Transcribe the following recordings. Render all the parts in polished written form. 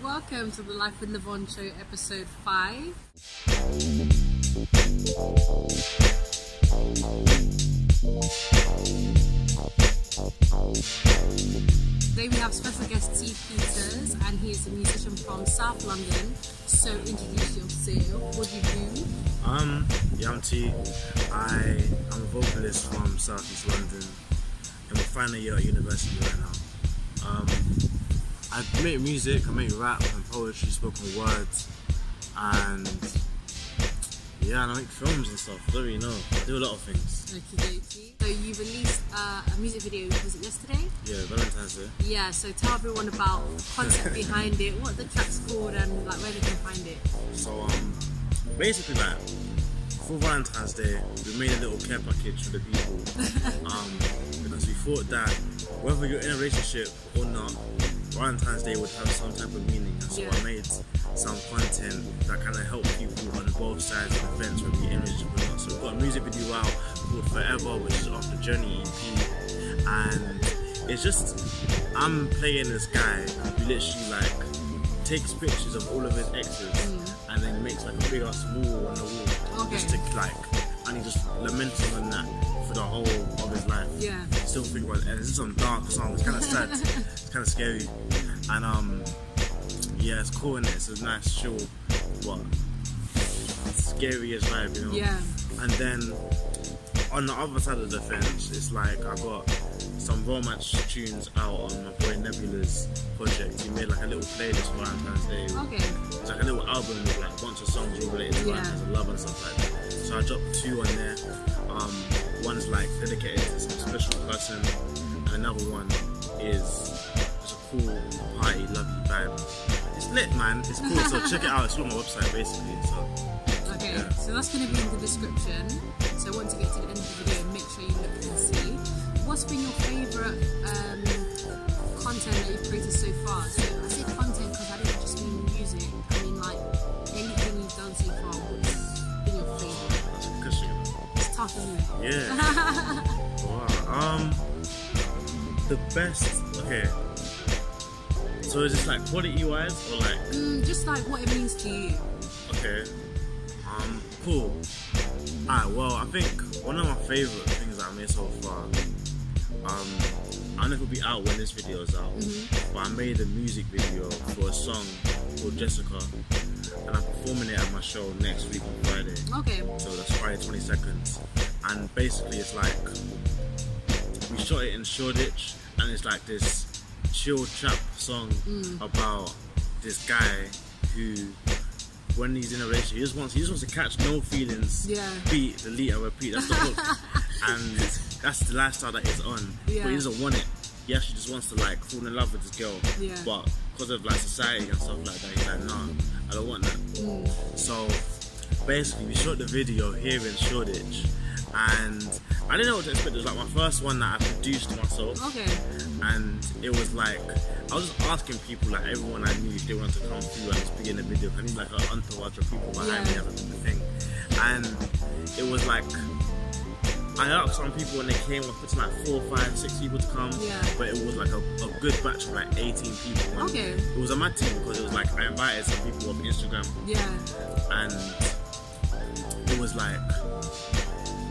Welcome to the Life With Lyvonne Show, episode 5. Today we have special guest T. Peters, and he is a musician from South London. So introduce yourself. What do you do? I'm T. I'm a vocalist from South East London, and we're final year at university right now. I make music, I make rap and poetry, spoken words, and I make films and stuff. I don't really know. I do a lot of things. Okay. So you released a music video, was it yesterday? Yeah, Valentine's Day. Yeah, so tell everyone about the concept behind it, what the track's called, and like where they can find it. So basically like for Valentine's Day, we made a little care package for the people. Because we thought that whether you're in a relationship or not, Valentine's Day would have some type of meaning, and so I made some content that kind of help people on both sides of the fence, whether you're in a relationship or not. So we've got a music video out called Forever, which is off the Journey EP, and it's just, I'm playing this guy who literally like takes pictures of all of his exes and then makes like a big ass wall on the wall, just to like, and he just lamenting on that for the whole of his life. Yeah. Still think about it. And this is some dark song. It's kind of sad. It's kind of scary. And it's cool and it's a nice, chill, but scary as vibe, you know. Yeah. And then on the other side of the fence, it's like I got some romance tunes out on my boy Nebula's project. He made like a little playlist for Valentine's Day. Okay. It's like a little album with like a bunch of songs all related to Valentine's and love and stuff like that. So I dropped 2 on there. One's like dedicated to some special person, and another one is just a cool party, lovely vibe. It's lit, man. It's cool. So check it out. It's on my website basically. So so that's going to be in the description. So once you get to the end of the video, make sure you look and see. What's been your favourite content that you've created so far? So I say content because I didn't just mean music. I mean like anything you've done so far. What's been your favourite? That's a good question. It's tough, isn't it? Yeah. Wow. The best. Okay. So is this like quality wise or like? Just like what it means to you. Okay. Cool. Alright, well, I think one of my favourite things that I made so far, I don't know if it'll be out when this video is out, but I made a music video for a song called Jessica, and I'm performing it at my show next week on Friday. Okay. So that's Friday 22nd. And basically it's like, we shot it in Shoreditch, and it's like this chill trap song about this guy who, when he's in a relationship, he just wants to catch no feelings, beat, delete and repeat. That's the hook. And that's the lifestyle that he's on. But he doesn't want it. He actually just wants to like fall in love with this girl. But because of like society and stuff like that, he's like, nah, I don't want that. So basically we shot the video here in Shoreditch, and I didn't know what to expect. It was like my first one that I produced myself. Okay. And it was like, I was just asking people, like everyone I knew, if they wanted to come through and just be in the video. I need like an entourage of people behind me as a thing. And it was like, I asked some people when they came, I put like 4, 5, 6 people to come. But it was like a good batch of like 18 people. And it was a mad team because it was like, I invited some people off Instagram. And it was like,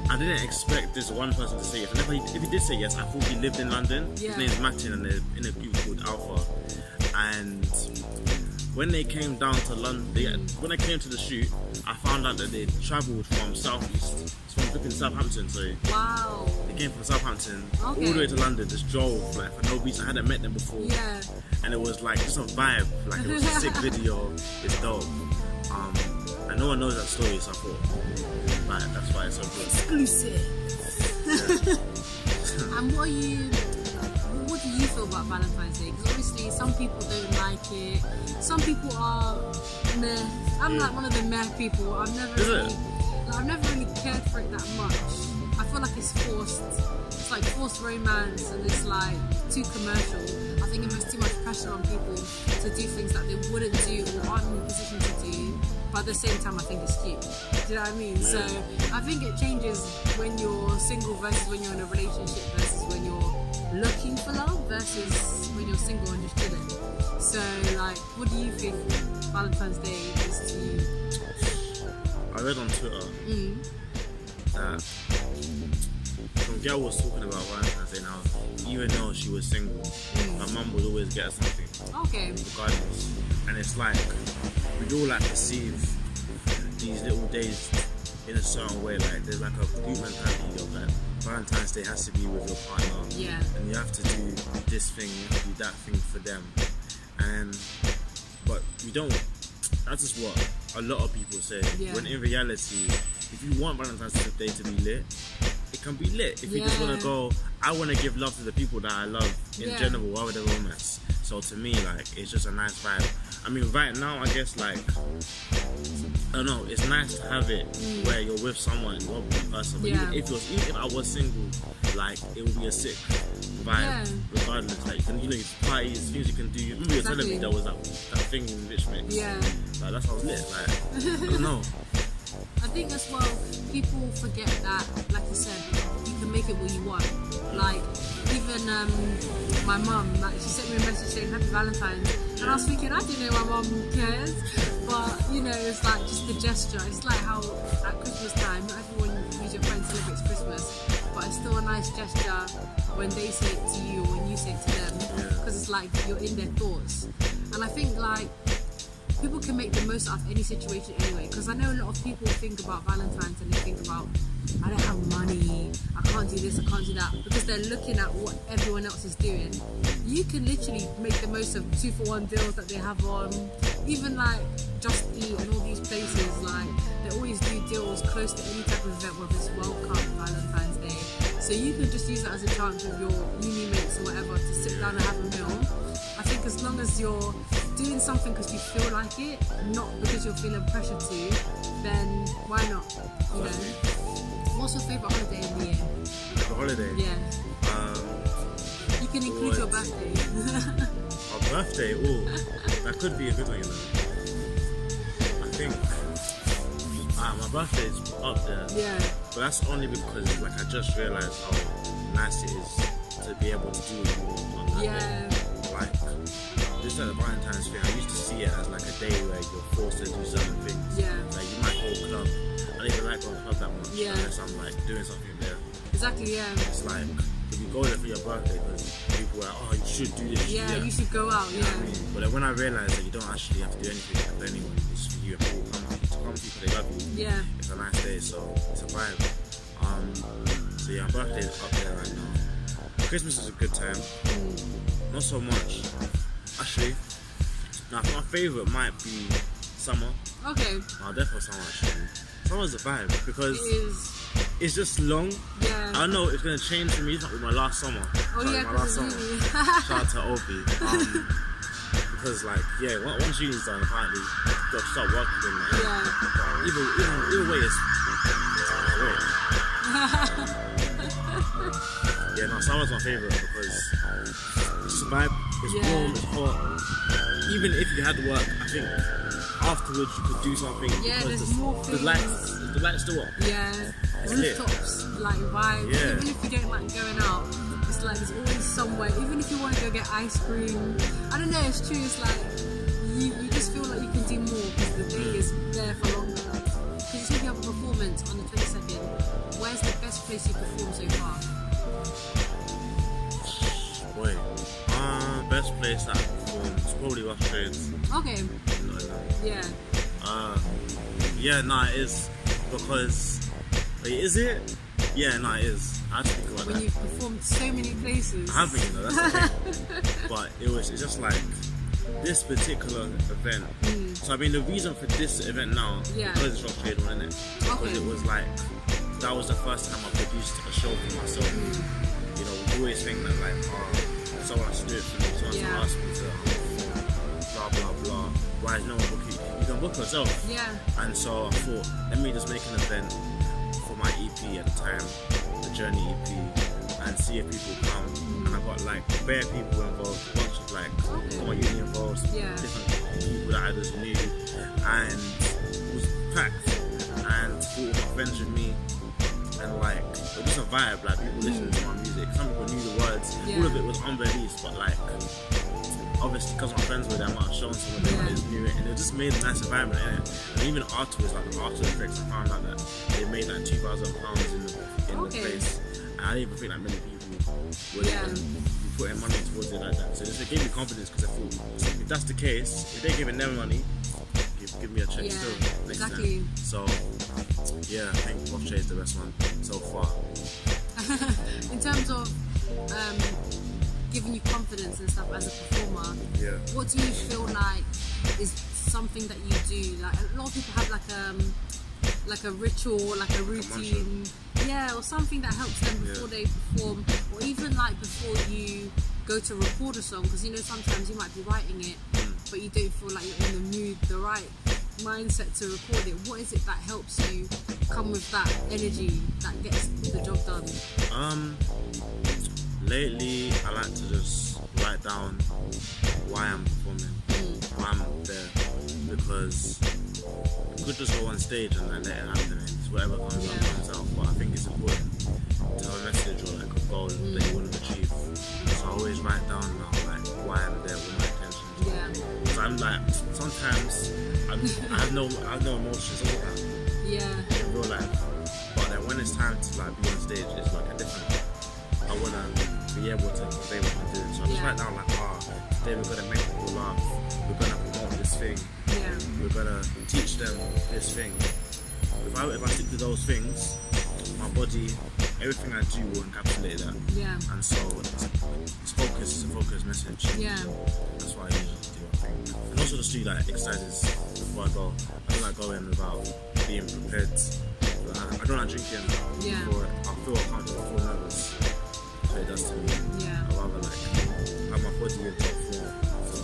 I didn't expect this one person to say yes. And if he did say yes, I thought he lived in London. His name's Martin, and they're in a group called Alpha. And when they came down to London, when I came to the shoot, I found out that they travelled from Southeast. It's from flipping Southampton, sorry. Wow. They came from Southampton all the way to London, just drove like for no reason. I hadn't met them before. And it was like just a vibe. Like it was a sick video. It's dope. And no one knows that story, so I thought, like, that's why it's so good. Exclusive. And what do you feel about Valentine's Day? Because obviously some people don't like it. Some people are meh. I'm like one of the meh people. I've never really cared for it that much. I feel like it's forced. It's like forced romance, and it's like too commercial. I think it puts too much pressure on people to do things that they wouldn't do or aren't in a position to do. But at the same time, I think it's cute. Do you know what I mean? So I think it changes when you're single versus when you're in a relationship versus when you're looking for love versus when you're single and just chilling. So, like, what do you think Valentine's Day is to you? I read on Twitter that some girl was talking about Valentine's Day now, even though she was single, her mum would always get her something. Okay. Regardless. And it's like, we all like perceive these little days in a certain way. Like, there's like a group mentality of like, Valentine's Day has to be with your partner. Yeah. And you have to do this thing, you have to do that thing for them. But we don't, that's just what a lot of people say. Yeah. When in reality, if you want Valentine's Day to be lit, it can be lit. If you just want to go, I want to give love to the people that I love in general, rather than romance. So to me, like, it's just a nice vibe. I mean, right now, I guess, like, I don't know, it's nice to have it where you're with someone, one person. But even if I was single, like, it would be a sick vibe, regardless. Like, you can, you parties, things you can do. Remember you were telling me there was that thing in Rich Mix? Yeah. Like, that sounds lit. Like, I don't know. I think as well, people forget that, like you said, you can make it what you want. Like, even my mum, like, she sent me a message saying Happy Valentine's, and I was thinking, I didn't know my mum cares, but it's like just the gesture. It's like how at Christmas time, not everyone who's your friend celebrates Christmas, but it's still a nice gesture when they say it to you or when you say it to them, because it's like you're in their thoughts. And I think, like, people can make the most out of any situation anyway, because I know a lot of people think about Valentine's and they think about, I don't have money, I can't do this, I can't do that, because they're looking at what everyone else is doing. You can literally make the most of 2-for-1 deals that they have on, even like Just Eat and all these places, like they always do deals close to any type of event, whether it's World Cup, Valentine's Day. So you can just use that as a chance with your uni mates or whatever to sit down and have a meal. I think as long as you're doing something because you feel like it, not because you're feeling pressure to, then why not? What's your favourite holiday in the year? A holiday? Yeah. You can include your birthday. My birthday? Oh, that could be a good one, I think my birthday is up there. Yeah. But that's only because, like, I just realised how nice it is to be able to do what you want on that day. Like, just like the Valentine's thing, I used to see it as like a day where you're forced to do certain things. Yeah. Like, you might go club. I don't even like going club that much unless I'm like doing something there. Exactly, yeah. It's like, if you go there for your birthday, because people are like, oh, you should do this. Yeah, you should go out, you know what I mean? But then when I realised that you don't actually have to do anything for anyone, it's for you and people come because they love you. Yeah. It's a nice day, so it's a vibe. So yeah, my birthday is up there right now. Christmas is a good time. Not so much. Actually, now my favourite might be summer. Okay. No, definitely summer actually. Summer's a vibe because it's just long. Yeah. I know it's gonna change for me. It's not with my last summer. Oh yeah, my last summer. Shout out to Obi. Because like once uni's done, apparently you've got to start working in there. Yeah. Either way, it's great. Yeah, no, summer's my favourite because it's a vibe. It's warm, it's hot. Even if you had work, I think afterwards you could do something. Yeah, there's more things. The lights still up. Yeah, rooftops, like vibe. Yeah. Even if you don't like going out, it's like there's always somewhere. Even if you want to go get ice cream, I don't know. It's true. It's like you just feel like you can do more because the day is there for longer. Because you said you have a performance on the 22nd. Where's the best place you performed so far? Wait. Best place that I performed is probably Australians. Okay. Yeah. Yeah, nah, it is because. Wait, is it? Yeah, nah, it is. I have to think about that. When you've performed so many places. I have been, though, that's the thing. But it's just like this particular event. So I mean, the reason for this event now, because it's Australian one, isn't it? Okay. Because it was like that was the first time I produced a show for myself. You know, we always think that like, someone has to do it for me, someone has to ask me to blah blah blah. Why is no one book you? You can book yourself. Yeah. And so I thought, let me just make an event for my EP at the time, the Journey EP, and see if people come. And I got like bare people involved, a bunch of like my uni involved, different people that I just knew, and it was packed. And all my friends with me, and like it was just a vibe. Like people listening to my music. Some people knew the words. All of it was unreleased, but like obviously because my friends were there, I might have shown someone they knew it, and it just made a nice environment in it. And even afterwards, like the After Effects, I found out that they made like £2,000 in the place, and I didn't even think that many people would be putting money towards it like that. So it gave me confidence because I thought if that's the case, if they're giving them money, give me a check still. Exactly. Time. So yeah, I think Boche is the best one so far. In terms of giving you confidence and stuff as a performer, what do you feel like is something that you do? Like a lot of people have like a ritual, like a routine, or something that helps them before they perform, or even like before you go to record a song, because you know sometimes you might be writing it but you don't feel like you're in the mood, the right mindset to record it. What is it that helps you come with that energy that gets the job done? Lately, I like to just write down why I'm performing, why I'm there, because you could just go on stage and let it happen, and it's whatever comes out, comes out. But I think it's important to have a message or like a goal that you want to achieve. So I always write down now like why I'm there with my attention. So I'm like, sometimes I have no emotions all that. In real life, but then when it's time to like be on stage, it's like a different. I want to be able to convey what I'm doing. So I just write down like, today we're going to make people laugh. We're going to promote this thing. We're going to teach them this thing. If I stick to those things, my body, everything I do will encapsulate that. And so it's a focused message. That's what I usually do, I think. And also just do like exercises before I go. I don't like going without being prepared. I don't like drinking before I feel uncomfortable, I feel nervous. It does to me. I'd rather like have my body in top form. So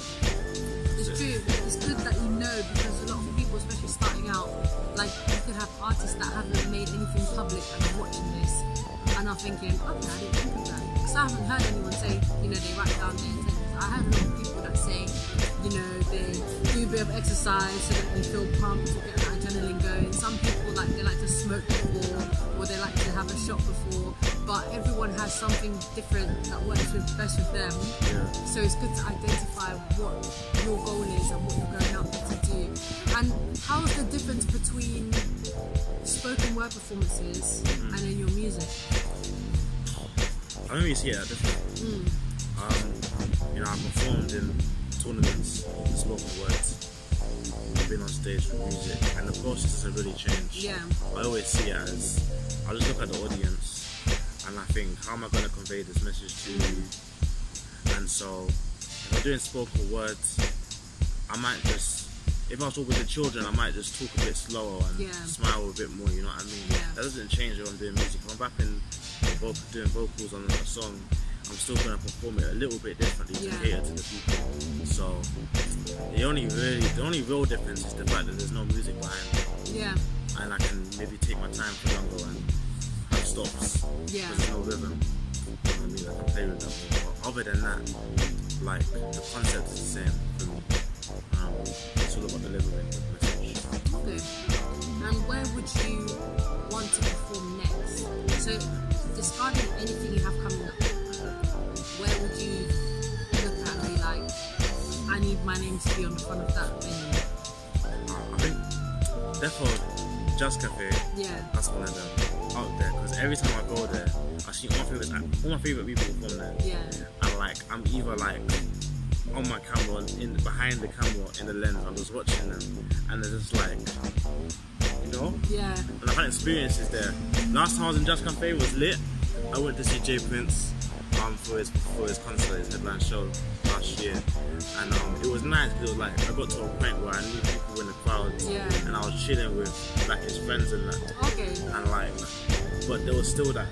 it's true. It's good that you know, because a lot of people, especially starting out, like you could have artists that haven't made anything public and are watching this and are thinking, okay, I didn't think of that. Because I haven't heard anyone say, you know, they write down their intentions. I have a lot of people that say, you know, they do a bit of exercise so that they feel pumped to get that adrenaline going. Some people they like to smoke before, or they like to have a shot before. But everyone has something different that works best with them. So it's good to identify what your goal is and what you're going out there to do. And how's the difference between spoken word performances and then your music? I don't really see it that different. You know, I performed in tournaments, spoken words. I've been on stage with music, and the process has really changed. I always see it as, I just look at the audience and I think, how am I going to convey this message to you? And so, if I'm doing spoken words, I might just, if I was talking to children, I might just talk a bit slower and smile a bit more, you know what I mean? That doesn't change if I'm doing music. If I'm rapping, doing vocals on a song, I'm still going to perform it a little bit differently to cater to the people. So, the only real difference is the fact that there's no music behind it. And I can maybe take my time for longer and have stops. Because there's no rhythm. I mean, I can play with them. But other than that, like, the concept is the same for me. It's all about delivering the message. Okay. And where would you want to perform next? So, discarding anything you have coming up, where would you look at and be like, I need my name to be on the front of that venue? I think definitely Jazz Cafe. That's one of them out there, because every time I go there, I see all my favorite people perform there. And like, I'm either like on my camera, behind the camera, in the lens, I'm just watching them, and they're just like, you know. And I've had experiences there. Last time I was in Jazz Cafe was lit. I went to see Jay Prince for his concert, his headline show last year, and it was nice because it was like, I got to a point where I knew people in the crowd, and I was chilling with like his friends and that, and like, but there was still that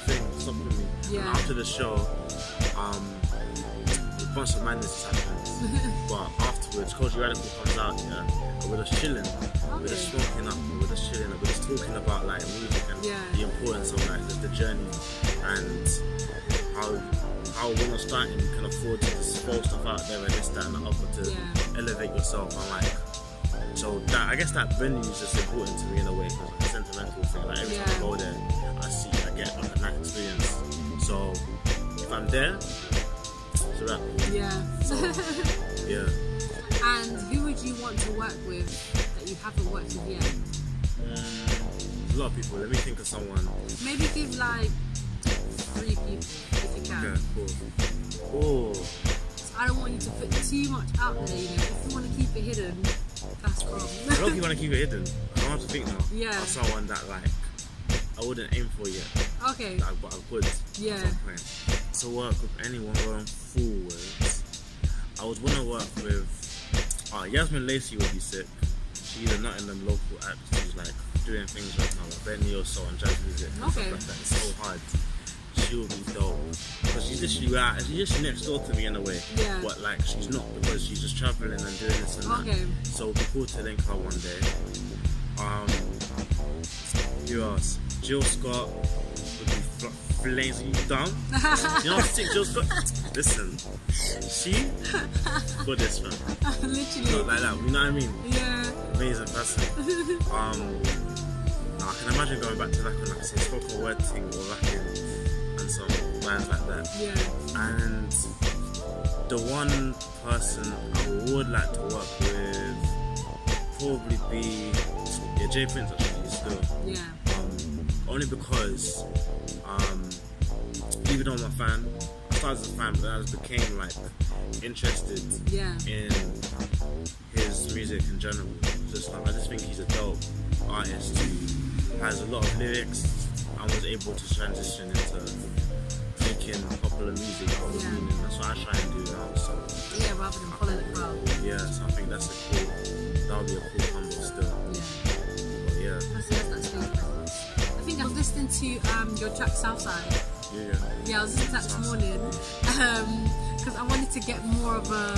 thing stopping me. And after the show, a bunch of madness happened, but afterwards, Coach Radical comes out, and we're just chilling, we're just smoking up, we're just chilling, we're just talking about like music and the importance of like just the journey, and how when you're starting you can afford to just throw stuff out there and this, that and the other to elevate yourself. And like, So that, I guess that venue is just important to me in a way, because like a sentimental thing. Like every time I go there, I get like a nice experience. So if I'm there, it's a wrap. Yeah. Yeah. And who would you want to work with that you haven't worked with yet? There's a lot of people. Let me think of someone. Maybe give like 3 people if you can. Okay, cool. Oh. I don't want you to put too much out there, you know. If you want to keep it hidden, that's cool. A lot of people want to keep it hidden. I don't have to think now. Yeah. Of someone that like I wouldn't aim for yet. Okay. Like, but I would. Yeah. At some point. To work with anyone going forward, I would want to work with Yasmin Lacey would be sick. She's a Nottingham local act. She's like doing things right now, like Benny or so and jazz music and stuff like that. It's so hard. She will be dope because she's literally she's just next door to me in a way. Yeah. But like she's not, because she's just traveling and doing this and that. Okay. So it'll be cool to link her one day. Who else? Jill Scott would be flames. Are you dumb? You know how sick Jill Scott? Listen, she got this, man. Literally. Not like that. You know what I mean? Yeah. Amazing person. I can imagine going back to like some spoken word thing or rapping and some bands like that. Yeah. And the one person I would like to work with probably be Jay Prince actually still. Yeah. Only because even though I'm a fan, I started as a fan, but I just became like interested in his music in general. Just like I just think he's a dope artist who has a lot of lyrics and was able to transition into making popular music out of meaning. That's what I try and do now. So yeah, rather than follow the crowd. Yeah, so I think that would be a cool combo still. Yeah. But yeah. That's really cool. I think I was listening to your track Southside. Yeah, I was listening to that this morning because I wanted to get more of a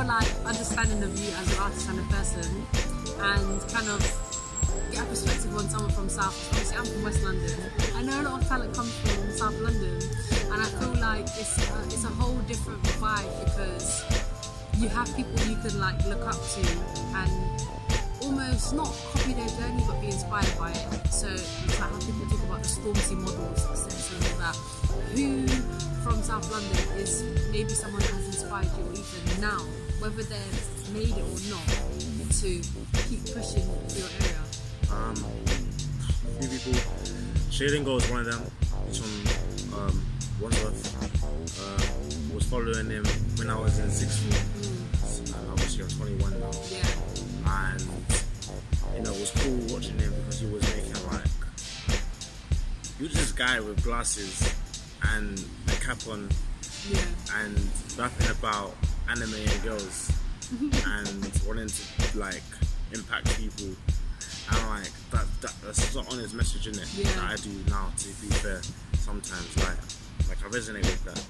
like understanding of you as an artist and a person, and kind of get a perspective on someone from South. Obviously, I'm from West London. I know a lot of talent comes from South London, and I feel like it's a whole different vibe because you have people you can like look up to and almost not copy their journey but be inspired by it. So it's like how people talk about the Stormzy model of success and all that. Who from South London is maybe someone that has inspired you, or even now, whether they've made it or not, to keep pushing for your area? Few people. Shadingo is one of them. He's from Wandsworth. Was following him when I was in 6th form. Obviously I'm 21 now. Yeah. And you know, it was cool watching him because he was making like, he was this guy with glasses and a cap on, and rapping about anime and girls and wanting to like impact people, and like that's not on his message, in it that I do now, to be fair. Sometimes like I resonate with that,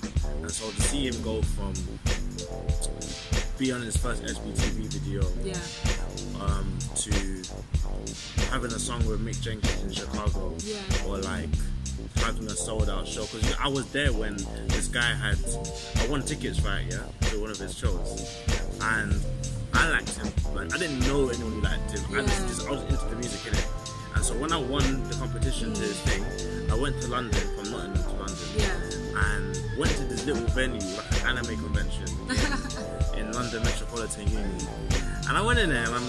and so to see him go from be on his first SBTV video to having a song with Mick Jenkins in Chicago, or like having a sold out show, because I was there when this guy I won tickets to one of his shows, and I liked him. Like I didn't know anyone who liked him. I was into the music, innit? And so when I won the competition to this thing, I went to London, from Nottingham to London, and went to this little venue, like an anime convention in London Metropolitan Union. And I went in there and I'm,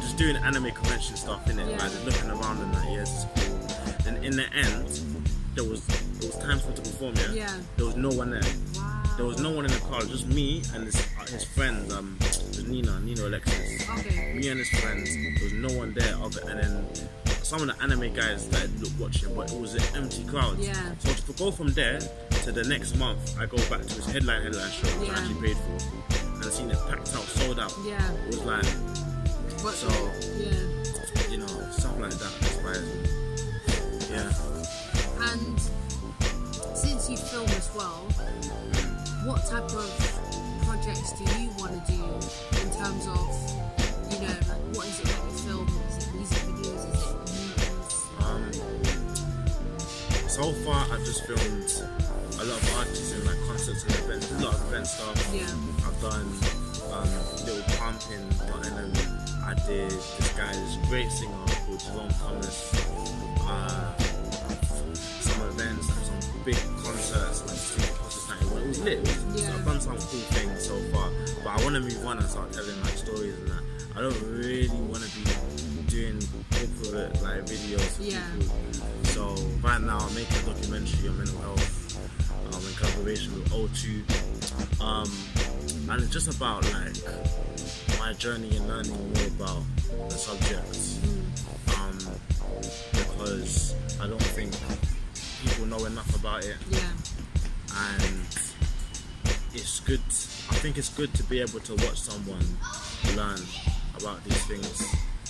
just doing anime convention stuff, in it, like just looking around and like, this is cool. And in the end, it was time for him to perform, There was no one there. Wow. There was no one in the crowd, just me and his friends, Nino Alexis. Okay. Me and his friends, there was no one there and then some of the anime guys that watching, but it was an empty crowd. So to go from there to the next month, I go back to his headline show, which I actually paid for, and seen it packed out, sold out. It was like, stuff like that inspires me. And since you film as well, what type of projects do you want to do in terms of, like what is it that you film? Is it music videos? Is it movies? So far, I've just filmed a lot of artists in like concerts and events. There's a lot of event stuff. I've done little pump in Nottingham. I this guy, this great singer called Thomas. Some events, like some big concerts, like concerts night. It was lit. I've done some cool things so far, but I want to move on and start telling like stories and that. I don't really want to be doing corporate like videos for people. So right now I'm making a documentary on mental health in collaboration with O2. And it's just about like my journey and learning more about the subject. Because I don't think people know enough about it. And it's good. I think it's good to be able to watch someone learn about these things,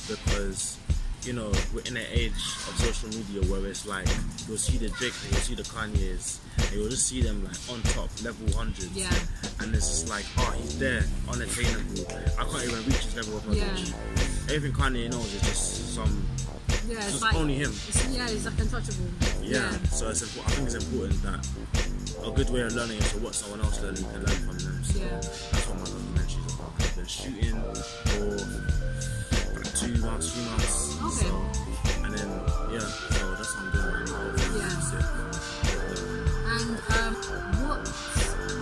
because you know we're in an age of social media where it's like you'll see the Drake and you'll see the Kanye's and you'll just see them like on top, level 100, and it's just like, oh, he's there, unattainable. I can't even reach his level of knowledge. Everything Kanye knows is just some. It's just like, only him. He's like untouchable. So it's I think it's important that a good way of learning is to watch someone else learn and learn from them. So that's what my documentary is about. I've been shooting for like 2 months, 3 months. So, and then so that's what I'm doing right now. And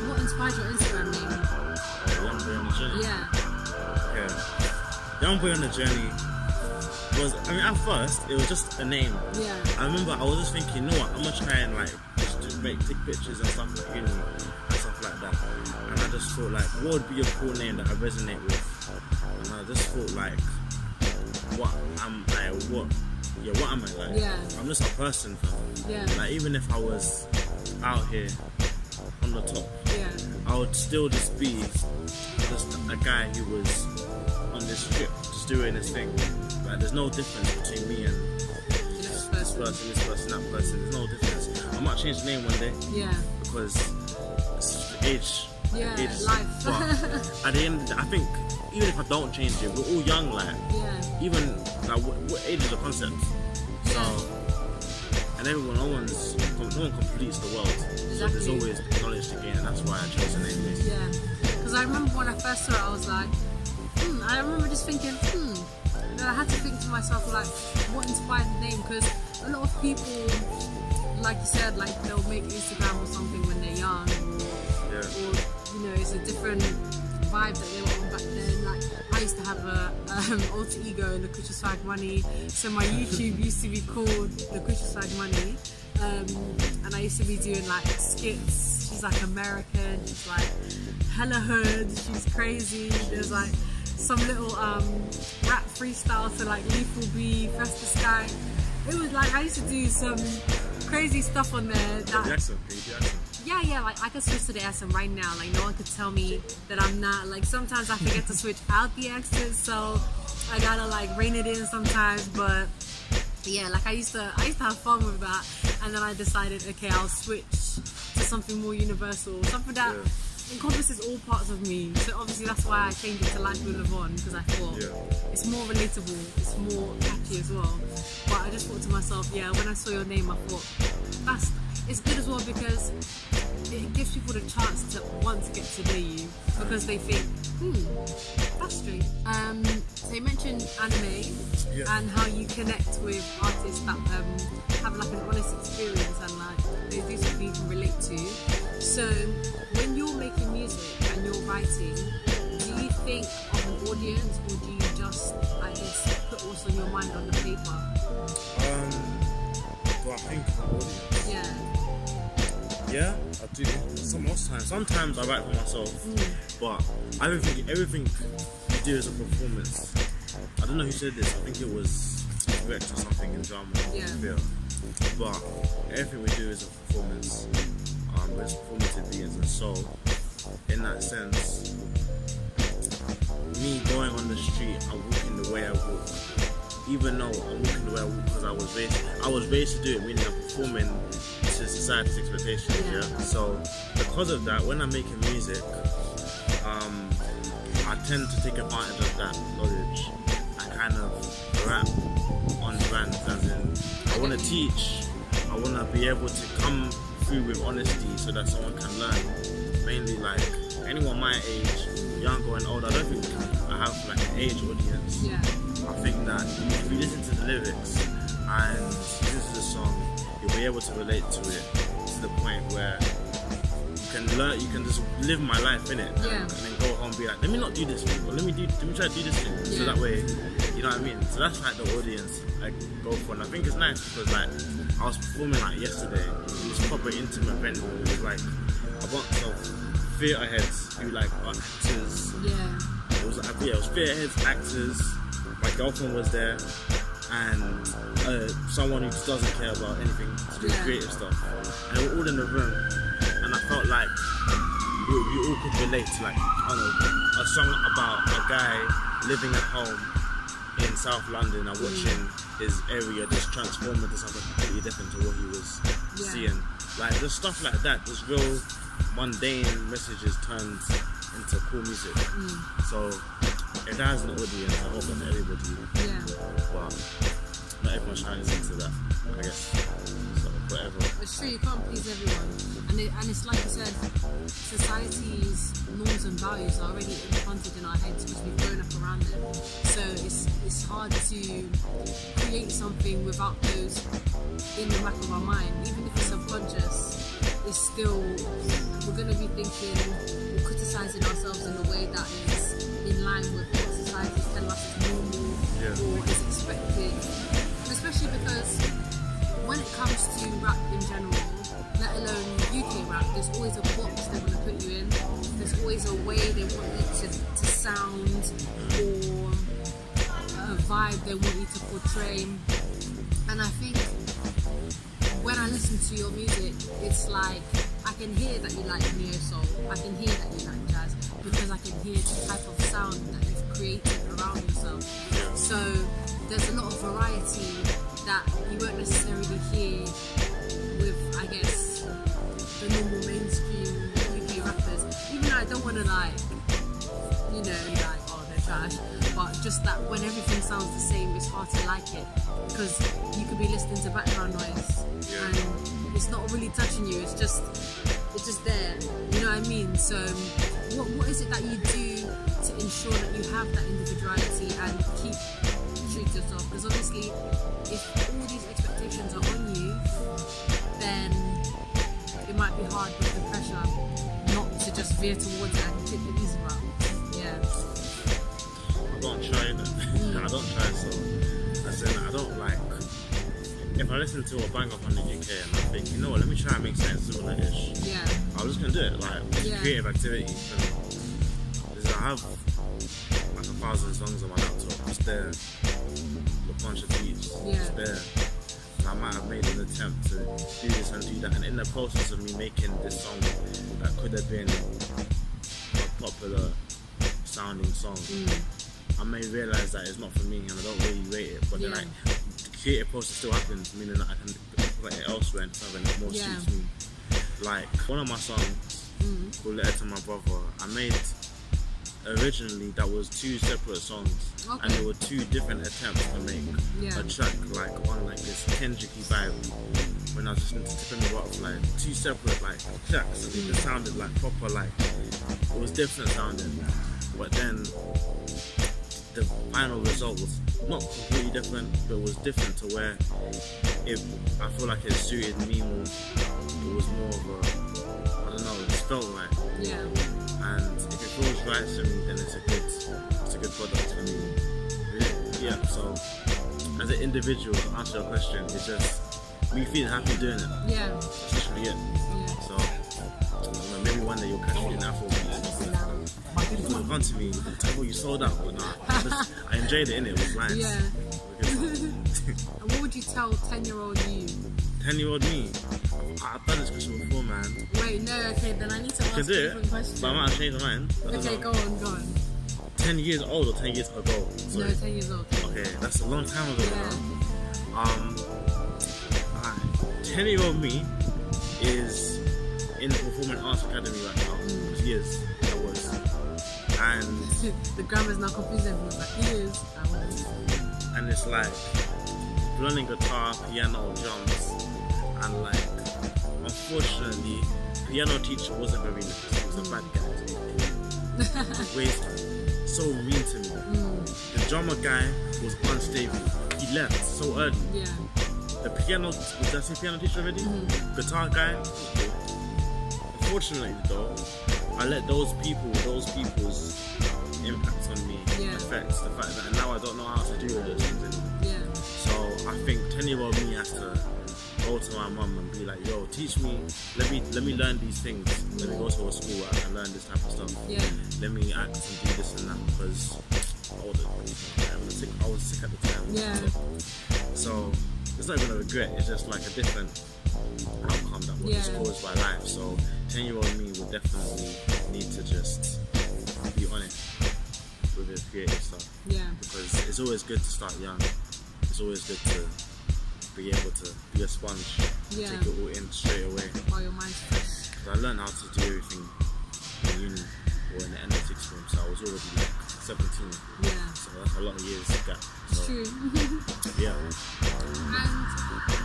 what inspired your Instagram name? Young Boy on the Journey. Young Boy on the Journey was, I mean, at first it was just a name. I remember I was just thinking, you know what, I'm gonna try and like just take pictures and stuff like uni and stuff like that. And I just thought like, what would be a cool name that I resonate with? And I just thought like, what am I like? I'm just a person, like even if I was out here on the top, I would still just be just a guy who was on this trip, just doing this thing. Like there's no difference between me and this person, that person. There's no difference. I might change the name one day, because it's age, life. But at the end of the day, I think even if I don't change it, we're all young, like even like what age is the concept? So, and everyone, no one completes the world. So there's always knowledge to gain, and that's why I chose the name. Because I remember when I first saw it, I was like, I remember just thinking, And I had to think to myself, like, what inspired the name? Because a lot of people, like you said, like they'll make Instagram or something when they're young, or you know, it's a different vibe that they were on back then. Like I used to have a alter ego, the Kucha Swag Money. So my YouTube used to be called the Kucha Swag Money, and I used to be doing like skits. She's like American, she's like hella hood, she's crazy. There's like some little rap freestyle to like Lethal B, Festa Sky. It was like I used to do some crazy stuff on there. Yeah, like I could switch to the accent right now. Like no one could tell me that I'm not. Like sometimes I forget to switch out the accent, so I gotta like rein it in sometimes. But yeah, like I used to have fun with that, and then I decided, okay, I'll switch to something more universal, something that encompasses all parts of me. So obviously that's why I changed it to Life With Lyvonne, because I thought it's more relatable, it's more catchy as well. But I just thought to myself, when I saw your name, I thought it's good as well, because it gives people the chance to want to get to know you, because they think, that's strange. So you mentioned anime and how you connect with artists that have like an honest experience and like they do something you can relate to. So when you're making music and you're writing, do you think of an audience, or do you just, I guess, put what's on your mind on the paper? Well, I think of an audience. Yeah, I do. Sometimes I write for myself, but I don't think everything you do is a performance. I don't know who said this. I think it was Rex or something in drama. But everything we do is a performance. We're just performative beings, and so in that sense, me going on the street and walking the way I walk, even though I'm walking the way I walk because I was raised to do it, meaning I'm performing to society's expectations. So because of that, when I'm making music, I tend to take advantage of that knowledge and kind of rap on brand, as in I want to teach, I want to be able to come through with honesty so that someone can learn. Mainly like anyone my age, young or old, I don't think I have like an age audience. I think that if you listen to the lyrics and listen to the song, you'll be able to relate to it to the point where you can just live my life in it, and then go home and be like, let me not do this thing, or let me try to do this thing, so that way, you know what I mean? So that's like the audience I go for, and I think it's nice because like I was performing like yesterday, this proper intimate venue. It was like a bunch of theatre heads who like are actors. It was like, it was theatre heads, actors. My girlfriend was there, and someone who just doesn't care about anything to do with creative stuff, and they were all in the room. And I felt like we all could relate to, like, I don't know, a song about a guy living at home in South London and watching his area just transform into something completely different to what he was seeing. Like, there's stuff like that, there's real mundane messages turned into cool music. So if that has an audience, I hope that everybody, but not everyone shines into that, I guess. So whatever. It's true, you can't please everyone. And it's like you said, society's norms and values are already implanted in our heads because we've grown up around them. So it's hard to create something without those in the back of our mind. Even if it's subconscious, it's still, we're going to be thinking, we're criticizing ourselves in a way that is in line with what society tells us is normal or is expected. And especially because when it comes to rap in general, let alone UK rap, there's always a box they want to put you in. There's always a way they want you to sound, or a vibe they want you to portray. And I think when I listen to your music, it's like I can hear that you like neo soul, I can hear that you like jazz, because I can hear the type of sound that you've created around yourself. So there's a lot of variety that you won't necessarily hear with, I guess, the normal mainstream UK rappers. Even though I don't want to like, oh, they're trash, but just that when everything sounds the same, it's hard to like it because you could be listening to background noise and it's not really touching you. It's just there. You know what I mean? So what is it that you do to ensure that you have that individuality and keep true to yourself? Because obviously, if all these expectations are on you, then it might be hard with the pressure not to just veer towards it and take the easy route. I don't try that. I don't try, so I said I don't like. If I listen to a banger from the UK and I think, you know what, let me try and make something similar-ish. I'm just gonna do it, like creative activity. I have like 1,000 songs on my laptop. It's there, a bunch of beats. It's there. And I might have made an attempt to do this and do that. And in the process of me making this song that could have been a popular sounding song, I may realise that it's not for me and I don't really rate it. But then like, the creative process still happens, meaning that I can put it elsewhere and something that more suits me. Like one of my songs called Letter to My Brother, I made originally that was 2 separate songs, and there were 2 different attempts to make a track like on like this Kendricky vibe. When I was listening to Tiffany Butterfly, 2 separate like tracks, and it sounded like proper, like it was different sounding, but then the final result was not completely different, but it was different to where I feel like it suited me more. It was more of a, I don't know, it just felt right. And if it feels right to me, then it's a good product for me. So as an individual, to answer your question, it's just me feeling happy doing it. That's literally it. So I don't know, maybe one day you'll catch me in Afro beats. Come on to me, tell what you sold out, but nah, I enjoyed it, innit? It was nice. And what would you tell 10-year-old you? 10-year-old me? I've done this question before, man. Wait, no, okay, then I need to ask a different question. But I might have changed my mind. Okay, go on. 10 years old or 10 years ago? Sorry. No, 10 years old. Okay, that's a long time ago. 10-year-old me is in the Performing Arts Academy right now. He is. I was. And the grammar's now confusing me, but he is. I was. And it's like learning guitar, piano, drums, and like unfortunately, piano teacher wasn't very nice. He was a bad guy. So mean to me. The drummer guy was unstable. He left so early. Yeah. The piano, did I say piano teacher already? Guitar guy. Unfortunately though, I let those people's impact on me affect the fact that now I don't know how to do all those things anymore. Yeah. So I think 10-year-old me has to go to my mum and be like, yo, teach me, let me learn these things. Let me go to a school where I can learn this type of stuff. Yeah. Let me act and do this and that, because I was sick at the time. Yeah. So it's not even a regret, it's just like a different outcome that was caused by life. So 10-year-old me would definitely need to just be on it with his creative stuff. Yeah. Because it's always good to start young. It's always good to be able to be a sponge, take it all in straight away. While your mind's fresh. I learned how to do everything in uni or in the end of sixth form, so I was already like 17. Yeah. So that's a lot of years gap. It's So, true. yeah. And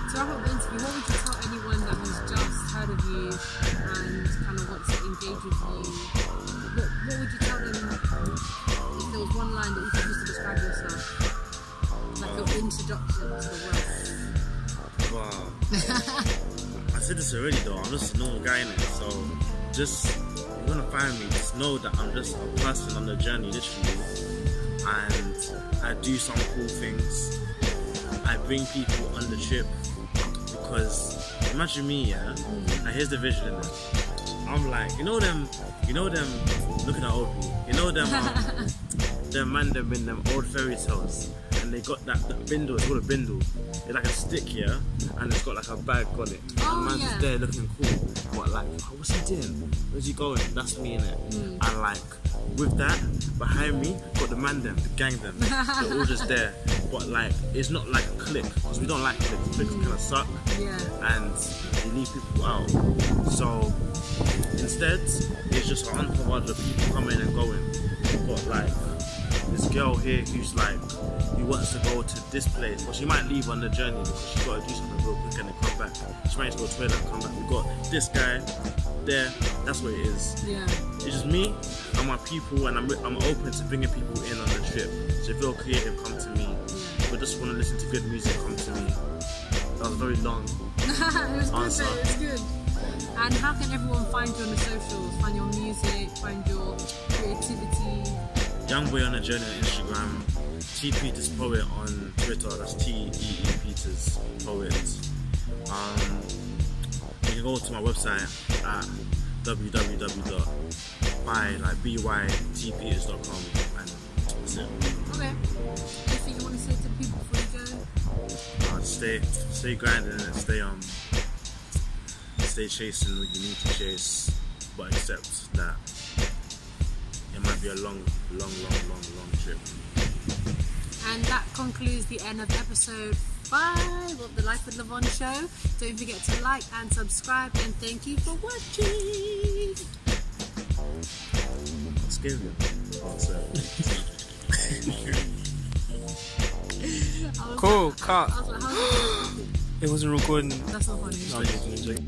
to wrap up the interview, what would you tell anyone that has just heard of you and kind of wants to engage with you? What would you tell them if there was one line that you could use to describe yourself? Like your introduction to the world. Wow. I said this already though, I'm just a normal guy in it, so just, if you want to find me, just know that I'm just a person on the journey, literally, and I do some cool things. I bring people on the trip, because imagine me, and here's the vision in it. I'm like, you know them, looking at old people, you know them, them man them in them old fairy tales, and they got that bindle, it's called a bindle. It's like a stick here, and it's got like a bag on it. And man's just there looking cool, but like, oh, what's he doing? Where's he going? That's me in it. And like, with that, behind me, got the man them, the gang them. They're all just there, but like, it's not like a clique, because we don't like cliques. Cliques kind of suck, and they leave people out. So instead, it's just an entourage of people coming and going. But like, this girl here who wants to go to this place, but she might leave on the journey because she's got to do something real quick and then come back. She might just go to the toilet and come back. We've got this guy there, that's what it is. Yeah. It's just me and my people, and I'm open to bringing people in on the trip. So if you're creative, come to me. If you just want to listen to good music, come to me. That was very long. It was answer. good, it was good. And how can everyone find you on the socials? Find your music, find your creativity? Young Boy on a Journey on Instagram, T Peters Poet on Twitter, that's T-E-E Peters Poet. You can go to my website at www.bytpeters.com, and that's it. Okay. Anything you want to say to people before you go? Stay grinding and stay chasing what you need to chase, but accept that it might be a long trip. And that concludes the end of episode 5 of the Life with Lyvonne Show. Don't forget to like and subscribe, and thank you for watching. Let's give you. Cool, cut. I was like, how's it? It wasn't recording. That's not funny. No, I'm joking.